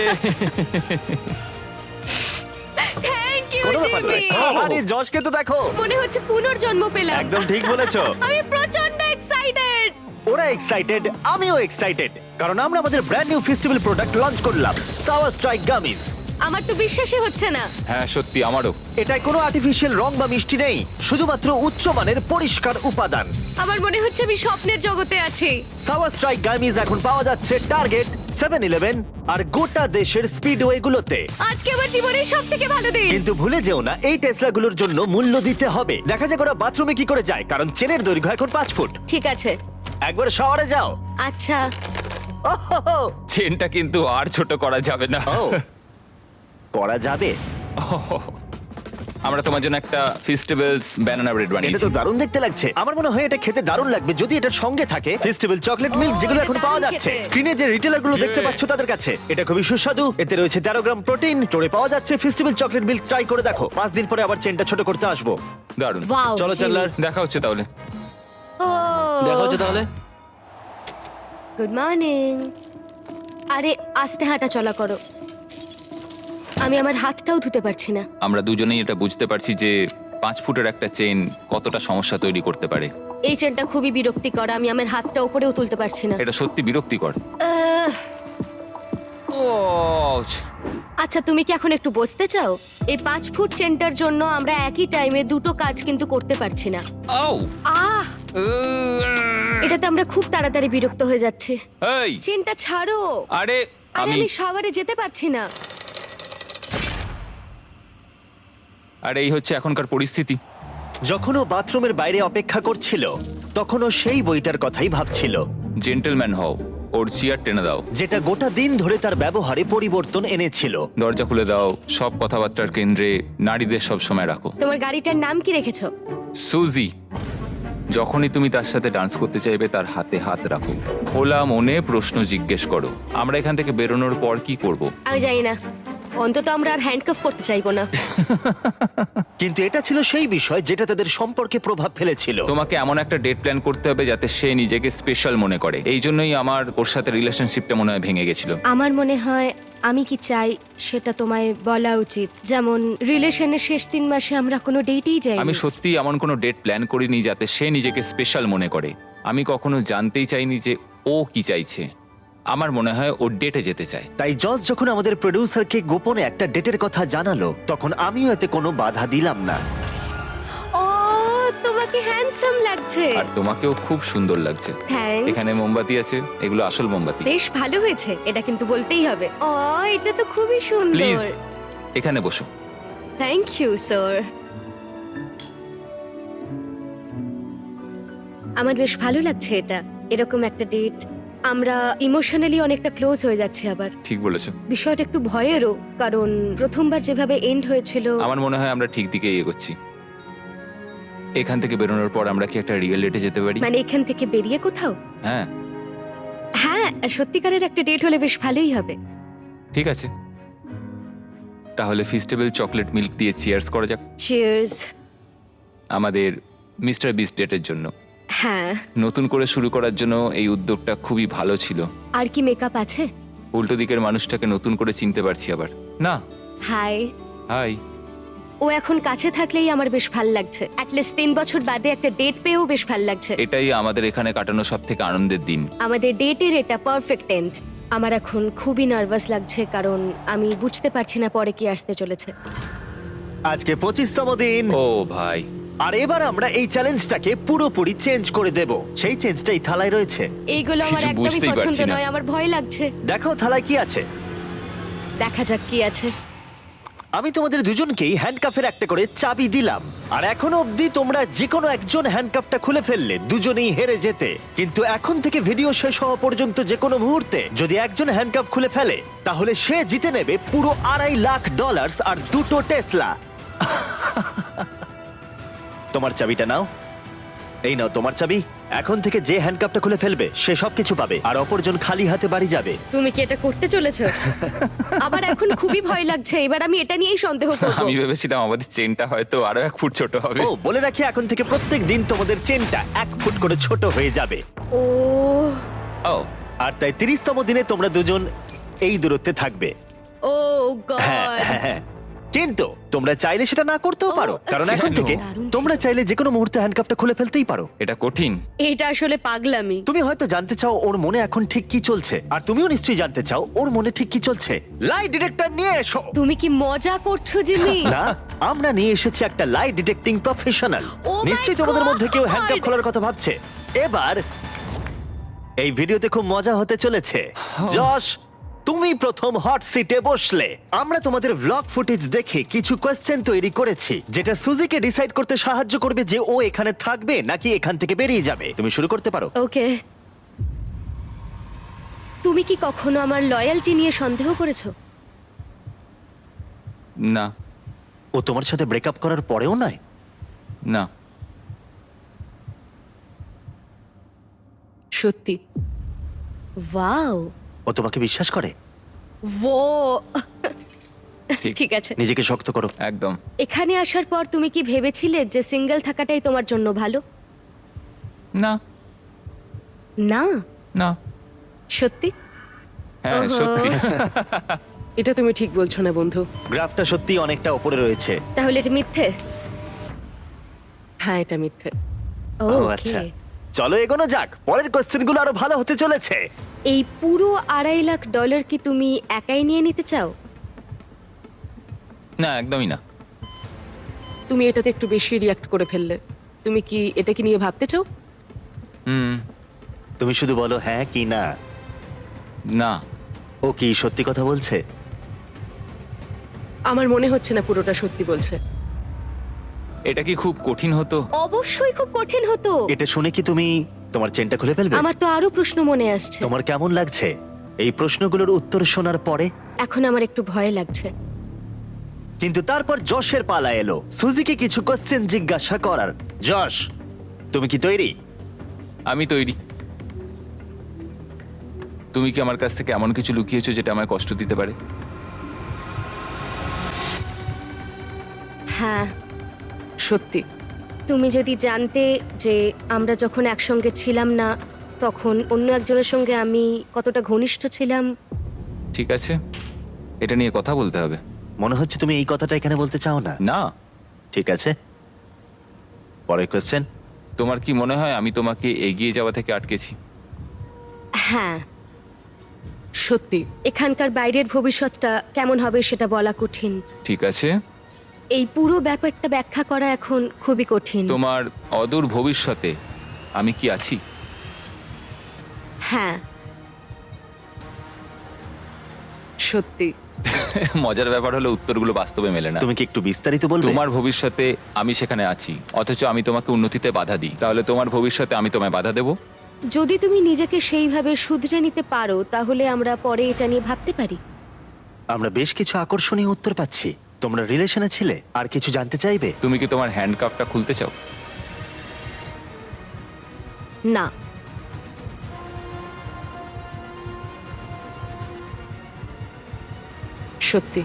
আরে যশকে তো দেখো, মনে হচ্ছে পুনর্জন্ম পেলাম। একদম ঠিক বলেছো। আমি প্রচন্ড এক্সাইটেড। ওরা এক্সাইটেড, আমিও এক্সাইটেড, কারণ আমরা আমাদের brand new festival product launch করলাম, সাওয়ার স্ট্রাইক গামিজ। আমার তো বিশ্বাসই হচ্ছে না। হ্যাঁ সত্যি আমারও। এটায় কোনো আর্টিফিশিয়াল রং বা মিষ্টি নেই, শুধুমাত্র উচ্চমানের পরিষ্কার উপাদান। আমার মনে হচ্ছে আমি স্বপ্নের জগতে আছি। সাওয়ার স্ট্রাইক গামিজ এখন পাওয়া যাচ্ছে টার্গেট, 7-Eleven আর গোটা দেশের স্পিডওয়ে গুলোতে। আজকে আমার জীবনের সবথেকে ভালো দিন। কিন্তু ভুলে যেও না, এই টেসলাগুলোর জন্য মূল্য দিতে হবে। দেখা যাক ওরা বাথরুমে কি করে যায়, কারণ চেনের দৈর্ঘ্য এখন 5 ফুট। ঠিক আছে। একবার শাওয়ারে যাও। আচ্ছা। ওহো, চেনটা কিন্তু আর ছোট করা যাবে না। ও, করা যাবে। আমরা তোমার জন্য একটা ফেস্টিভ্যালস ব্যানানা ব্রেড এটা বানিয়েছি। তো দারুণ দেখতে লাগছে। আমার মনে হয় এটা খেতে দারুণ লাগবে যদি এটার সঙ্গে থাকে ফেস্টিভ্যাল চকলেট মিল্ক, ও, যেগুলো এটা এখন পাওয়া দারুণ যাচ্ছে। খেতে। স্ক্রিনে যে রিটেলার গুলো দেখতে পাচ্ছ তাদের কাছে এটা খুবই সুস্বাদু। এতে রয়েছে 13 গ্রাম প্রোটিন। স্টোরে পাওয়া যাচ্ছে ফেস্টিভ্যাল চকলেট মিল্ক, ট্রাই করে দেখো। 5 দিন পরে আবার চেনটা ছোট করতে আসবো। দারুণ। ওয়াও। চলো চ্যান্ডলার। দেখা হচ্ছে তাহলে। ও দেখা হচ্ছে তাহলে। Good morning. আরে আস্তে হাঁটা চলা করো। আমি আমার হাতটাও ধুতে পারছি না। আমরা দুজনেই এটা বুঝতে পারছি যে 5 ফুটের একটা চেন কতটা সমস্যা তৈরি করতে পারে। এই চেনটা খুবই বিরক্তিকর। আমি আমার হাতটা উপরেও তুলতে পারছি না। এটা সত্যি বিরক্তিকর। আহ, আচ্ছা তুমি কি এখন একটু বসতে চাও? এই 5 ফুট চেনটার জন্য আমরা একই টাইমে দুটো কাজ কিন্তু করতে পারছি না। আহ, এটাতে আমরা খুব তাড়াতাড়ি বিরক্ত হয়ে যাচ্ছি। এই চেনটা ছাড়ো। আরে আরে আমি শাওয়ারে যেতে পারছি না। আরে এই হচ্ছে এখনকার পরিস্থিতি। যখন ও বাথরুমের বাইরে অপেক্ষা করছিল তখন ও সেই বইটার কথাই ভাবছিল, জেন্টলম্যান হও, ওর চেয়ার টেনে দাও, যেটা গোটা দিন ধরে তার ব্যবহারে পরিবর্তন এনেছিল। দরজা খুলে দাও, সব কথাবার্তার কেন্দ্রে নারীদের সব সময় রাখো। তোমার গাড়িটার নাম কি রেখেছো? সুজি। যখনই তুমি তার সাথে ডান্স করতে চাইবে তার হাতে হাত রাখো, খোলা মনে প্রশ্ন জিজ্ঞেস করো। আমরা এখান থেকে বেরোনোর পর কি করব? আমি জানি না। অন্তত আমরা আর হ্যান্ডকাফ করতে চাইবো না। কিন্তু এটা ছিল সেই বিষয় যেটা তাদের সম্পর্কে প্রভাব ফেলেছিল। তোমাকে এমন একটা ডেট প্ল্যান করতে হবে যাতে সে নিজেকে স্পেশাল মনে করে। এই জন্যই আমার ওর সাথে রিলেশনশিপটা মনে হয় ভেঙে গেছিল। আমার মনে হয় আমি কি চাই সেটা তোমায় বলা উচিত। যেমন রিলেশনের শেষ 3 মাসে আমরা কোনো ডেটেই যাই। আমি সত্যি এমন কোনো ডেট প্ল্যান করিনি যাতে সে নিজেকে স্পেশাল মনে করে। আমি কখনো জানতেই চাইনি যে ও কি চাইছে। আমার মনে হয় ও ডেটে যেতে চায়। তাই জজ যখন আমাদের প্রোডিউসারকে গোপনে একটা ডেটের কথা জানালো তখন আমিও এতে কোনো বাধা দিলাম না। ও তোমাকে হ্যান্ডসাম লাগছে। আর তোমাকেও খুব সুন্দর লাগছে। থ্যাঙ্কস। এখানে মোমবাতি আছে, এগুলো আসল মোমবাতি। বেশ ভালো হয়েছে, এটা কিন্তু বলতেই হবে। ও এটা তো খুবই প্লিজ সুন্দর। এখানে বসো। Thank you sir. আমার বেশ ভালো লাগছে এটা, এরকম একটা ডেট। আমরা ইমোশনালি অনেকটা ক্লোজ হয়ে যাচ্ছি আবার। ঠিক বলেছো। বিষয়টা একটু ভয়েরও, কারণ প্রথমবার যেভাবে এন্ড হয়েছিল। আমার মনে হয় আমরা ঠিক দিকে এগোচ্ছি। এখান থেকে বেরোনোর পর আমরা কি একটা রিয়েল ডেটে যেতে পারি? মানে এখান থেকে বেরিয়ে কোথাও? হ্যাঁ হ্যাঁ, সত্যিকারের একটা ডেট হলে বেশ ভালোই হবে। ঠিক আছে, তাহলে ফেস্টিভ্যাল চকলেট মিল্ক দিয়ে চিয়ার্স করা যাক চিয়ার্স। আমাদের মিস্টার বিস্ট ডেটের জন্য। হ্যাঁ। নতুন করে শুরু করার জন্য এই উদ্যোগটা খুবই ভালো ছিল। আর কি মেকআপ আছে? উল্টো দিকের মানুষটাকে নতুন করে চিনতে পারছি আবার। না হাই। হাই। ও এখন কাছে থাকলেই আমার বেশ ভাল লাগছে। অ্যাটলিস্ট 3 বছর বাদে একটা ডেট পেয়েও বেশ ভাল লাগছে। এটাই আমাদের এখানে কাটানো সব থেকে আনন্দের দিন। আমাদের ডেটের এটা পারফেক্ট এন্ড। আমার এখন খুবই নার্ভাস লাগছে, কারণ আমি বুঝতে পারছি না পরে কি আসতে চলেছে। আজকে 25তম দিন। ও ভাই, আর এবার আমরা এই চ্যালেঞ্জটাকে পুরোপুরি চেঞ্জ করে দেব। সেই চেঞ্জটাই থালায় রয়েছে। এইগুলো আমার কিছু একদমই বুঝতেই পছন্দ পারছি না। নয়, আমার ভয় লাগছে। দেখো থালায় কি আছে। দেখা যাক কি আছে। আমি তোমাদের দুজনকেই হ্যান্ডকাফের একটা করে চাবি দিলাম, আর এখনো অবধি তোমরা যে কোনো একজন হ্যান্ডকাফটা খুলে ফেললে দুজনেই হেরে যেতে। কিন্তু এখন থেকে ভিডিও শেষ হওয়া পর্যন্ত যে কোনো মুহূর্তে যদি একজন হ্যান্ডকাফ খুলে ফেলে তাহলে সে জিতে নেবে পুরো $2.5 লাখ আর 2টো টেসলা। তোমার চাবিটা নাও। এই নাও তোমার চাবি। এখন থেকে যে হ্যান্ডকাফটা খুলে ফেলবে সে সবকিছু পাবে, আর অপরজন খালি হাতে বাড়ি যাবে। তুমি কি এটা করতে চলেছো? আমার এখন খুবই ভয় লাগছে। এবার আমি এটা নিয়েই সন্দেহ করব। আমি ভেবেছিলাম আমাদের চেনটা হয়তো আরো 1 ফুট ছোট হবে। ও বলে রাখি, এখন থেকে প্রত্যেক দিন তোমাদের চেনটা 1 ফুট করে ছোট হয়ে যাবে। ও ও আর তাই 30তম দিনে তোমরা দুজন এই দূরত্বে থাকবে। ও হ্যাঁ গড। হ্যাঁ, হ্যাঁ। কিন্তু তোমরা চাইলে সেটা না করতেও পারো, কারণ এখন কেন? থেকে তোমরা চাইলে যে কোনো মুহূর্তে হ্যান্ডকাপটা খুলে ফেলতেই পারো। এটা কঠিন। এটা আসলে পাগলামি। তুমি হয়তো জানতে চাও ওর মনে এখন ঠিক কি চলছে, আর তুমিও নিশ্চয়ই জানতে চাও ওর মনে ঠিক কি চলছে। লাই ডিটেক্টর নিয়ে এসো। তুমি কি মজা করছো জিমি? না, আমরা নিয়ে এসেছি একটা লাই ডিটেক্টিং প্রফেশনাল। Oh my নিশ্চয়ই তোমাদের মধ্যে কেউ God! হ্যান্ডকাপ খোলার কথা ভাবছে। এবার এই ভিডিওতে খুব মজা হতে চলেছে। যশ, তুমি প্রথম হট সিটে বসলে। আমরা তোমাদের ব্লগ ফুটেজ দেখে কিছু কোয়েশ্চেন তৈরি করেছি, যেটা সুজিকে ডিসাইড করতে সাহায্য করবে যে ও এখানে থাকবে নাকি এখান থেকে বেরিয়ে যাবে। তুমি শুরু করতে পারো। ওকে। তুমি কি কখনো আমার লয়্যালটি নিয়ে সন্দেহ করেছো? না, ও তোমার সাথে ব্রেকআপ করার পরেও নয়? না। সত্যি। ওয়াও। ও তোমাকে বিশ্বাস করে? ও ঠিক। ঠিক আছে। নিজেকে শক্ত করো। একদম। এখানে আসার পর তুমি কি ভেবেছিলে যে সিঙ্গেল থাকাটাই তোমার জন্য ভালো? না, না, না। সত্যি? হ্যাঁ, সত্যি। এটা তুমি ঠিক বলছো না বন্ধু। গ্রাফটা সত্যি অনেকটা উপরে রয়েছে। তাহলে এটা মিথ্যে? হ্যাঁ, এটা মিথ্যে। ও ওকে। আচ্ছা, চলো এগোনো যাক। পরের কোশ্চেনগুলো আরো ভালো হতে চলেছে। এই পুরো $2.5 লাখ কি তুমি একাই নিয়ে নিতে চাও? না, একদমই না। তুমি এটাতে একটু বেশি রিয়াক্ট করে ফেললে। তুমি কি এটা কি নিয়ে ভাবতে চাও? হুম। তুমি শুধু বলো হ্যাঁ কি না। না। ও কি সত্যি কথা বলছে? আমার মনে হচ্ছে না পুরোটা সত্যি বলছে। এটা কি খুব কঠিন হতো? অবশ্যই খুব কঠিন হতো। এটা শুনে কি তুমি তোমার চেনটা খুলে ফেলবে? আমার তো আরো প্রশ্ন মনে আসছে। তোমার কেমন লাগছে এই প্রশ্নগুলোর উত্তর শোনার পরে? এখন আমার একটু ভয় লাগছে। কিন্তু তারপর যশের পালা এলো সুজিকে কিছু কোশ্চেন জিজ্ঞাসা করার। যশ, তুমি কি তৈরি? আমি তৈরি। তুমি কি আমার কাছ থেকে এমন কিছু লুকিয়েছো যেটা আমায় কষ্ট দিতে পারে? হ্যাঁ। সত্যি। তুমি যদি জানতে যে আমরা যখন একসঙ্গে ছিলাম না তখন অন্য একজনের সঙ্গে আমি কতটা ঘনিষ্ঠ ছিলাম। ঠিক আছে, এটা নিয়ে কথা বলতে হবে। মনে হচ্ছে তুমি এই কথাটা এখানে বলতে চাও না। না। ঠিক আছে, পরের কোশ্চেন। তোমার কি মনে হয় আমি তোমাকে এগিয়ে যাওয়া থেকে আটকেছি? হ্যাঁ। সত্যি। এখানকার বাইরের ভবিষ্যৎটা কেমন হবে সেটা বলা কঠিন। ঠিক আছে। এই পুরো ব্যাপারটা ব্যাখ্যা করা এখন খুবই কঠিন। তোমার অদূর ভবিষ্যতে আমি কি আছি? হ্যাঁ। সত্যি। মজার ব্যাপার হলো উত্তরগুলো বাস্তবে মেলে না। তুমি কি একটু বিস্তারিত বলবে? তোমার ভবিষ্যতে আমি সেখানে আছি, অথচ আমি তোমাকে উন্নতিতে বাধা দিই। তাহলে তোমার ভবিষ্যতে আমি তোমায় বাধা দেব? যদি তুমি নিজেকে সেইভাবে শুধরে নিতে পারো তাহলে আমরা পরে এটা নিয়ে ভাবতে পারি। আমরা বেশ কিছু আকর্ষণীয় উত্তর পাচ্ছি। তোমরা রিলেশনে ছিলে, আর কিছু জানতে চাইবে? তুমি কি তোমার হ্যান্ডকাফটা খুলতে চাও? না। সত্যি।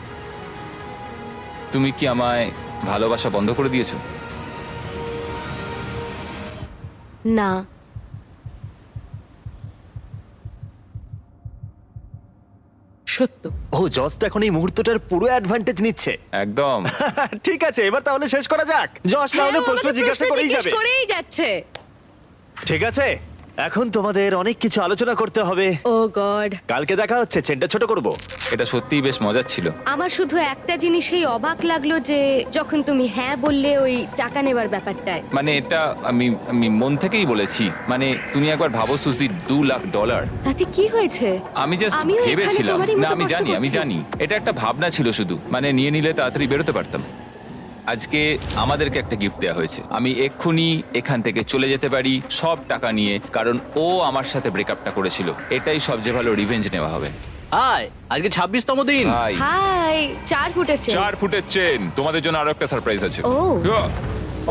তুমি কি আমায় ভালোবাসা বন্ধ করে দিয়েছো? না। সত্য। ও, জজ তো এখন এই মুহূর্তটার পুরো অ্যাডভান্টেজ নিচ্ছে। একদম। ঠিক আছে, এবার তাহলে শেষ করা যাক। যশ না হলে হ্যাঁ, ও প্রশ্ন আমাকে জিজ্ঞাসা করেই জিজ্ঞেস যাবে। করেই যাচ্ছে। ঠিক আছে, এখন তোমাদের অনেক কিছু আলোচনা করতে হবে। ও গড। কালকে দেখা হচ্ছে। চেনটা ছোট করব। এটা সত্যিই বেশ মজার ছিল। আমার শুধু একটা জিনিসেই অবাক লাগলো যে যখন তুমি হ্যাঁ বললে ওই টাকা নেবার ব্যাপারটায়। মানে এটা আমি আমি মন থেকেই বলেছি। মানে তুমি একবার ভাবো সুজি, $2 লাখ। তাতে কি হয়েছে? আমি জাস্ট আমিও এখানে ভেবেছিলাম। তোমারই না, মতো আমি কষ্ট জানি, আমি করছি। জানি এটা একটা ভাবনা ছিল শুধু। মানে নিয়ে নিলে তাড়াতাড়ি বেরোতে পারতাম। আজকে আমাদেরকে একটা গিফট দেওয়া হয়েছে। আমি এক্ষুনি এখান থেকে চলে যেতে পারি সব টাকা নিয়ে, কারণ ও আমার সাথে ব্রেকআপটা করেছিল। এটাই সবচেয়ে ভালো রিভেঞ্জ নেওয়া হবে। হাই, আজকে 26তম দিন। ভাই, হাই। 4 ফুটের চেন। 4 ফুটের চেন। তোমাদের জন্য আরো একটা সারপ্রাইজ আছে। ও। Yeah,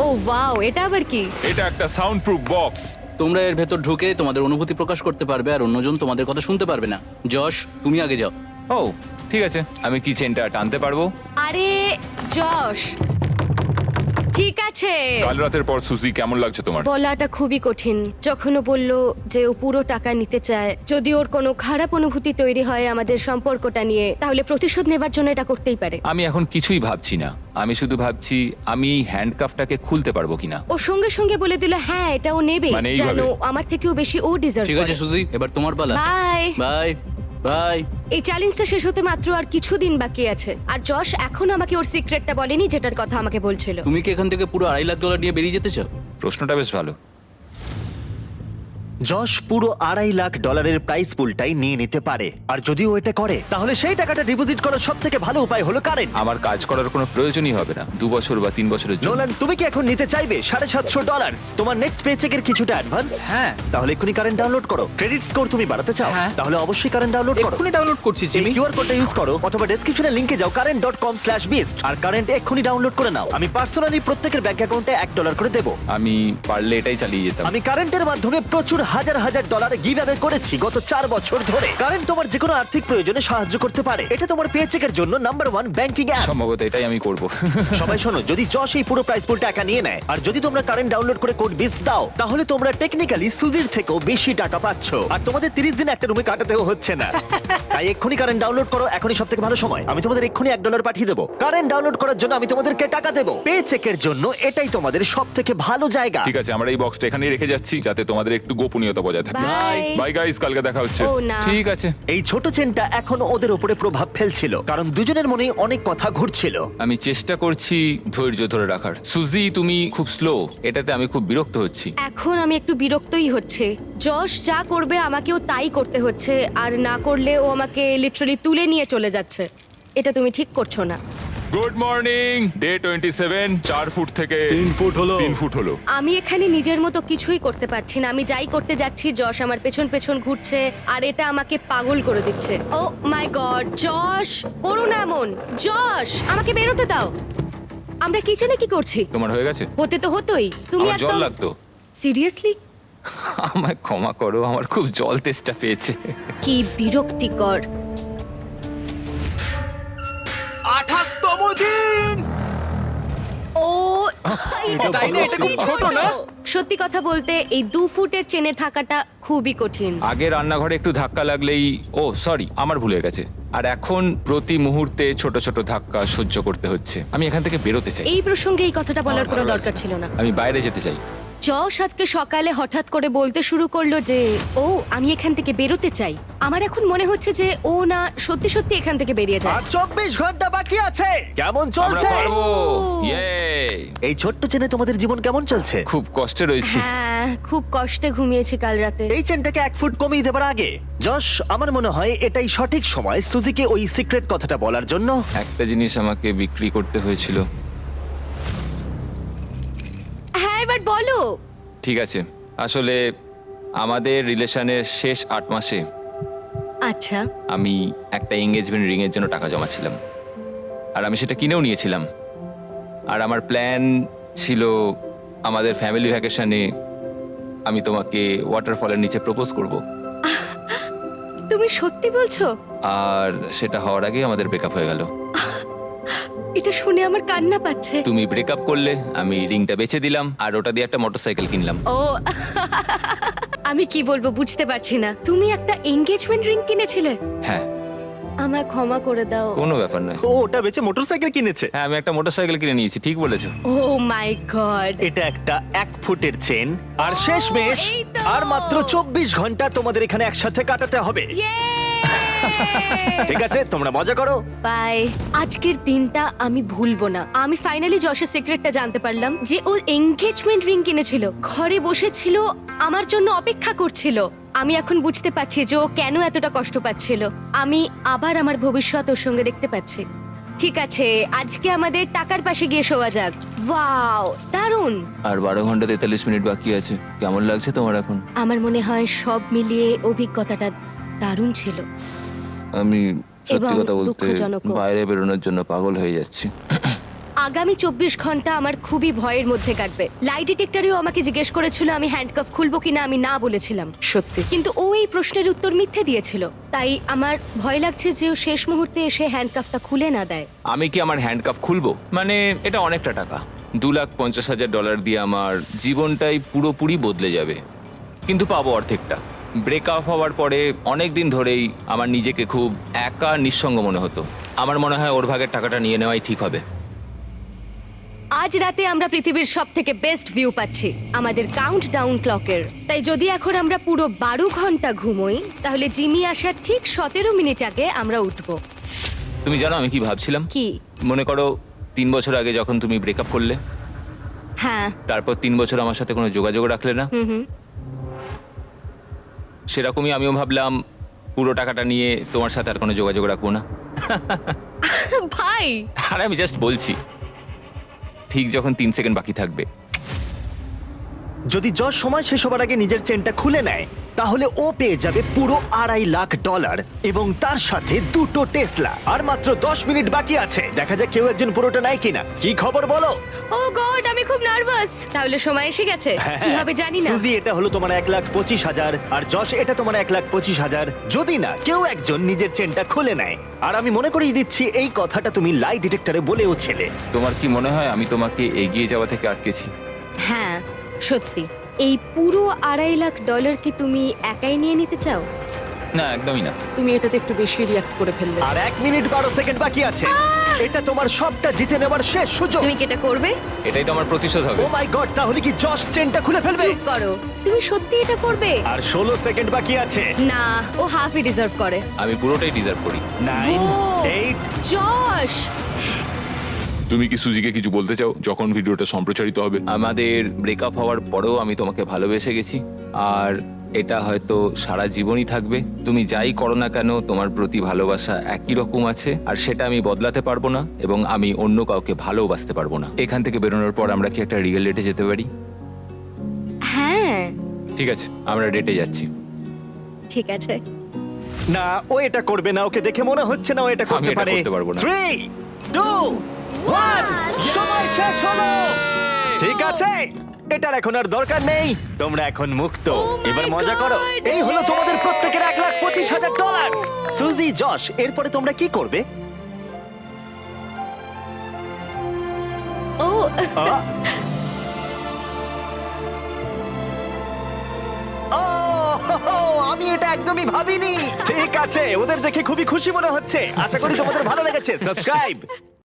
ও ওয়াও, এটা আবার কি? এটা একটা সাউন্ড প্রুফ বক্স। তোমরা এর ভেতর ঢুকে তোমাদের অনুভূতি প্রকাশ করতে পারবে আর অন্যজন তোমাদের কথা শুনতে পারবে না। যশ, তুমি আগে যাও। ও ঠিক আছে, আমি কি চেনটা টানতে পারবো? আরে যশ, ঠিক আছে। কাল রাতের পর সুজি কেমন লাগছে তোমার? বলাটা খুবই কঠিন। যখন ও বলল যে ও পুরো টাকা নিতে চায়, যদি ওর কোনো খারাপ অনুভূতি তৈরি হয় আমাদের সম্পর্কটা নিয়ে, তাহলে প্রতিশোধ নেবার জন্য এটা করতেই পারে। আমি এখন কিছুই ভাবছি না, আমি শুধু ভাবছি আমি হ্যান্ডকাফটাকে খুলতে পারবো কিনা। ও সঙ্গে সঙ্গে বলে দিল হ্যাঁ এটা ও নেবে, মানে এইভাবে? জানো আমার থেকেও বেশি ও ডিজার্ভ ঠিক আছে করে। সুজি, এবার তোমার পালা। বাই। Bye bye. এই চ্যালেঞ্জটা শেষ হতে মাত্র আর কিছুদিন বাকি আছে, আর যশ এখন আমাকে ওর সিক্রেটটা বলেনি যেটার কথা আমাকে বলছিল। তুমি কি এখান থেকে পুরো $2.5 লাখ নিয়ে বেরিয়ে যেতে চাও? প্রশ্নটা বেশ ভালো। যশ পুরো $2.5 লাখ প্রাইস পুলটাই নিয়ে নিতে পারে, আর যদি ও এটা করে তাহলে সেই টাকাটা ডিপোজিট করার সব থেকে ভালো উপায় হলো কারেন্ট। আমার কাজ করার কোনো প্রয়োজনই হবে না 2 বছর বা 3 বছরের জন্য। নোলান, তুমি কি এখন নিতে চাইবে $750 তোমার নেক্সট পেচেকের কিছুটা অ্যাডভান্স? হ্যাঁ। তাহলে এক্ষুনি কারেন্ট ডাউনলোড করো। ক্রেডিট স্কোর তুমি বাড়াতে চাও? হ্যাঁ। তাহলে অবশ্যই কারেন্ট ডাউনলোড করো। এক্ষুনি ডাউনলোড করছি এই জিমি। কিউআর কোডটা ইউজ করো অথবা ডেসক্রিপশনে লিংকে যাও current.com/beast আর কারেন্ট এক্ষুনি ডাউনলোড করে নাও। আমি পার্সোনালি প্রত্যেকের ব্যাংক অ্যাকাউন্টে $1 করে দেব। আমি পারলে এটাই চালিয়ে যেতাম। আমি কারেন্টের মাধ্যমে প্রচুর হাজার হাজার ডলার গিভঅ্যাওয়ে করেছি গত 4 বছর ধরে। কারেন্ট তোমার যে কোনো আর্থিক প্রয়োজনে সাহায্য করতে পারে। এটা তোমার পেচেকের জন্য নাম্বার 1 ব্যাংকিং অ্যাপ। সম্ভবত এটাই আমি করব। সবাই শোনো, যদি যশ এই পুরো প্রাইস পুলটা একা নিয়ে নেয় আর যদি তোমরা কারেন্ট ডাউনলোড করে কোড বিস্ট দাও, তাহলে তোমরা টেকনিক্যালি সুজির থেকেও বেশি টাকা পাচ্ছ, আর তোমাদের 30 দিন একটা রুমে কাটাতেও হচ্ছে না। তাই এক্ষুনি কারেন্ট ডাউনলোড করো, এখনই সবথেকে ভালো সময়। আমি তোমাদের এক্ষুনি $1 পাঠিয়ে দেবো। কারেন্ট ডাউনলোড করার জন্য আমি তোমাদেরকে টাকা দেবো। পে চেকের জন্য এটাই তোমাদের সবথেকে ভালো জায়গা। ঠিক আছে, আমরা এই বক্সটা এখানেই রেখে যাচ্ছি যাতে তোমাদের একটু গোপনীয়তা বজায় থাকে। বাই। বাই গাইস, কালকে দেখা হচ্ছে। ও না। ঠিক আছে, এই ছোট চেনটা এখন ওদের উপরে প্রভাব ফেলছিল, কারণ দুজনের মনেই অনেক কথা ঘুরছিল। আমি চেষ্টা করছি ধৈর্য ধরে রাখার। সুজি তুমি খুব স্লো, এটাতে আমি খুব বিরক্ত হচ্ছি। এখন আমি একটু বিরক্তই হচ্ছে। যশ যা করবে আমাকেও তাই করতে হচ্ছে, আর না করলে ও আমাকে লিটারালি তুলে নিয়ে চলে যাচ্ছে। এটা তুমি ঠিক করছো না। Good morning. ডে 27, 4 ফুট থেকে 3 ফুট হলো। 3 ফুট হলো। আমি এখানে নিজের মতো কিছুই করতে পারছি না। আমি যাই করতে যাচ্ছি যশ আমার পেছন পেছন ঘুরছে, আর এটা আমাকে পাগল করে দিচ্ছে। ও মাই গড, যশ করো না এমন। যশ আমাকে বেরোতে দাও। আমরা কিচেনে কি করছি? তোমার হয়ে গেছে? হতে তো হতোই। তুমি আমার জল একদম লাগতো। সিরিয়াসলি? আমায় ক্ষমা করো, আমার খুব জল তেষ্টা পেয়েছে। কি বিরক্তিকর। 28তম দিন। ও তাই না? এটা খুব ছোট না? সত্যি কথা বলতে এই 2 ফুটের চেনে থাকাটা খুবই কঠিন। আগে রান্নাঘরে একটু ধাক্কা লাগলেই, ও সরি আমার ভুল হয়ে গেছে, আর এখন প্রতি মুহূর্তে ছোট ছোট ধাক্কা সহ্য করতে হচ্ছে। আমি এখান থেকে বেরোতে চাই। এই প্রসঙ্গে এই কথাটা বলার আমার কোনো ভালো দরকার লাগছে। ছিল না। আমি বাইরে যেতে চাই। যশ আজকে সকালে হঠাৎ করে বলতে শুরু করলো যে ও আমি এখান থেকে বেরোতে চাই। আমার এখন মনে হচ্ছে যে ও না সত্যি সত্যি এখান থেকে বেরিয়ে যায়। আর 24 ঘন্টা বাকি আছে। কেমন আমরা চলছে? পারবো। ও। ইয়ে! এই ছোট্ট চেনে তোমাদের জীবন কেমন চলছে? খুব কষ্টে রয়েছি। হ্যাঁ খুব কষ্টে ঘুমিয়েছি কাল রাতে। এই চেনটাকে 1 ফুট কমিয়ে দেবার আগে যশ, আমার মনে হয় এটাই সঠিক সময় সুজিকে ওই সিক্রেট কথাটা বলার জন্য। একটা জিনিস আমাকে বিক্রি করতে হয়েছিল। হ্যাঁ এবার বলো। ঠিক আছে, আসলে আমাদের রিলেশনের শেষ 8 মাসে আচ্ছা আমি একটা এঙ্গেজমেন্ট রিং এর জন্য টাকা জমাচ্ছিলাম, আর আমি সেটা কিনেও নিয়েছিলাম। আর আমার প্ল্যান ছিল আমাদের ফ্যামিলি ভ্যাকেশনে আমি তোমাকে ওয়াটারফলের নিচে প্রপোজ করব, তুমি সত্যি বলছো? আর সেটা হওয়ার আগে আমাদের ব্রেকআপ হয়ে গেল। এটা শুনে আমার কান্না পাচ্ছে। তুমি ব্রেকআপ করলে, আমি রিংটা বেচে দিলাম, আর ওটা দিয়ে একটা মোটরসাইকেল কিনলাম। ও আমি কি বলবো বুঝতে পারছি না। তুমি একটা এনগেজমেন্ট রিং কিনেছিলে? হ্যাঁ, আমায় ক্ষমা করে দাও। কোনো ব্যাপার নয়। ও ওটা বেচে মোটরসাইকেল কিনেছে। হ্যাঁ, আমি একটা মোটরসাইকেল কিনে নিয়েছি, ঠিক বলেছো। ও মাই গড। এটা একটা 1 ফুটের চেন, আর শেষমেশ এই তো। আর মাত্র 24 ঘন্টা তোমাদের এখানে একসাথে কাটাতে হবে। ঠিক আছে, তোমরা মজা করো। বাই। আজকের দিনটা আমি ভুলবো না। আমি ফাইনালি যশের সিক্রেটটা জানতে পারলাম যে ও এনগেজমেন্ট রিং কিনেছিল, ঘরে বসেছিল, আমার জন্য অপেক্ষা করছিল। আমি এখন বুঝতে পারছি যে ও কেন এতটা কষ্ট পাচ্ছিল। আমি আবার আমার ভবিষ্যৎ ওর সঙ্গে দেখতে পাচ্ছি। ঠিক আছে, আজকে আমাদের টাকার পাশে গিয়ে শোয়া যাক। ওয়াও, দারুণ। আর 12 ঘন্টা 43 মিনিট বাকি আছে। কেমন লাগছে তোমার এখন? আমার মনে হয় সব মিলিয়ে অভিজ্ঞতাটা দারুণ ছিল। আমি সত্যি এবং কথা বলতে দুঃখজনকও। বাইরে বেরোনোর জন্য পাগল হয়ে যাচ্ছি। আগামী 24 ঘন্টা আমার খুবই ভয়ের মধ্যে কাটবে। লাই ডিটেক্টরেও আমাকে জিজ্ঞেস করেছিল আমি হ্যান্ডকাফ খুলবো কিনা, আমি না বলেছিলাম। সত্যি? কিন্তু ও এই প্রশ্নের উত্তর মিথ্যে দিয়েছিল। তাই আমার ভয় লাগছে যে ও শেষ মুহূর্তে এসে হ্যান্ডকাফটা খুলে না দেয়। আমি কি আমার হ্যান্ডকাফ খুলবো? মানে এটা অনেকটা টাকা। $2,50,000 দিয়ে আমার জীবনটাই পুরোপুরি বদলে যাবে, কিন্তু পাবো অর্ধেকটা। ব্রেকআপ হওয়ার পরে অনেক দিন ধরেই আমার নিজেকে খুব একা নিঃসঙ্গ মনে হতো। আমার মনে হয় ওর ভাগের টাকাটা নিয়ে নেওয়াই ঠিক হবে। আজ রাতে আমরা পৃথিবীর সব থেকে বেস্ট ভিউ পাচ্ছি আমাদের কাউন্ট ডাউন ক্লকের। তাই যদি এখন আমরা পুরো 12 ঘন্টা ঘুমোই, তাহলে জিমি আসার ঠিক 17 মিনিট আগে আমরা উঠবো। তুমি জানো আমি কি ভাবছিলাম? কি? মনে করো 3 বছর আগে যখন তুমি ব্রেকআপ করলে, হ্যাঁ। তারপর 3 বছর আমার সাথে কোনো যোগাযোগ রাখলে না, সেরকমই আমিও ভাবলাম পুরো টাকাটা নিয়ে তোমার সাথে আর কোনো যোগাযোগ রাখবো না। ভাই, আর আমি জাস্ট বলছি, ঠিক যখন 3 সেকেন্ড বাকি থাকবে, যদি যশ সময় শেষ হবার আগে নিজের চেনটা খুলে নেয়, তাহলে ও পেয়ে যাবে পুরো $2.5 লাখ এবং তার সাথে 2টো টেসলা। আর মাত্র 10 মিনিট বাকি আছে, দেখা যাক কেউ একজন পুরোটা নেয় কিনা। কি খবর বলো? ও গড, আমি খুব নার্ভাস। তাহলে সময় এসে গেছে, কি হবে জানি না। সুজি, এটা হলো তোমার 1,25,000 আর যশ এটা তোমার 1,25,000, যদি না কেউ একজন নিজের চেনটা খুলে নেয়। আর আমি মনে করিয়ে দিচ্ছি এই কথাটা তুমি লাই ডিটেক্টরে বলেও ছিলে। তোমার কি মনে হয় আমি তোমাকে এগিয়ে যাওয়া থেকে আটকেছি? হ্যাঁ, সত্যি। এই পুরো $2.5 লাখ কি তুমি একাই নিয়ে নিতে চাও? না, একদমই না। তুমি এটাতে একটু বেশি রিয়াক্ট করে ফেললে। আর 1 মিনিট 12 সেকেন্ড বাকি আছে। এটা তোমার সবটা জিতে নেবার শেষ সুযোগ। তুমি কি এটা করবে? এটাই তো আমার প্রতিশোধ হবে। ও মাই গড, তাহলে কি যশ চেনটা খুলে ফেলবে? চুপ করো, তুমি সত্যি এটা করবে? আর 16 সেকেন্ড বাকি আছে। না, ও হাফই ডিজার্ভ করে। আমি পুরোটাই ডিজার্ভ করি। 9, ও, 8, জশ, তুমি কি সুজিকে কিছু বলতে চাও যখন ভিডিওটা সম্প্রচারিত হবে? আমাদের ব্রেকআপ হওয়ার পরেও আমি তোমাকে ভালোবেসে গেছি, আর এটা হয়তো সারা জীবনই থাকবে। তুমি যাই করো না কেন, তোমার প্রতি ভালোবাসা একই রকম আছে, আর সেটা আমি বদলাতে পারবো না, এবং আমি অন্য কাউকে ভালোবাসতে পারবো না। এখান থেকে বেরোনোর পর আমরা কি একটা রিয়েল ডেটে যেতে পারি? হ্যাঁ, ঠিক আছে, আমরা ডেটে যাচ্ছি। ঠিক আছে। না, ও এটা করবে না। ওকে দেখে মনে হচ্ছে না ও এটা করতে এটা পারে। করতে পারবো না। 3, 2, 1, সময় শেষ হলো। ঠিক আছে, এটার এখন আর দরকার নেই। তোমরা এখন মুক্ত। এবার মজা করো। এই হলো তোমাদের প্রত্যেকের $1,25,000। সুজি, যশ, এরপরে তোমরা কি করবে? ও, আহ! ও, হো, হো, আমি এটা একদমই ভাবিনি। ঠিক আছে, ওদের দেখে খুবই খুশি মনে হচ্ছে। আশা করি তোমাদের ভালো লেগেছে। সাবস্ক্রাইব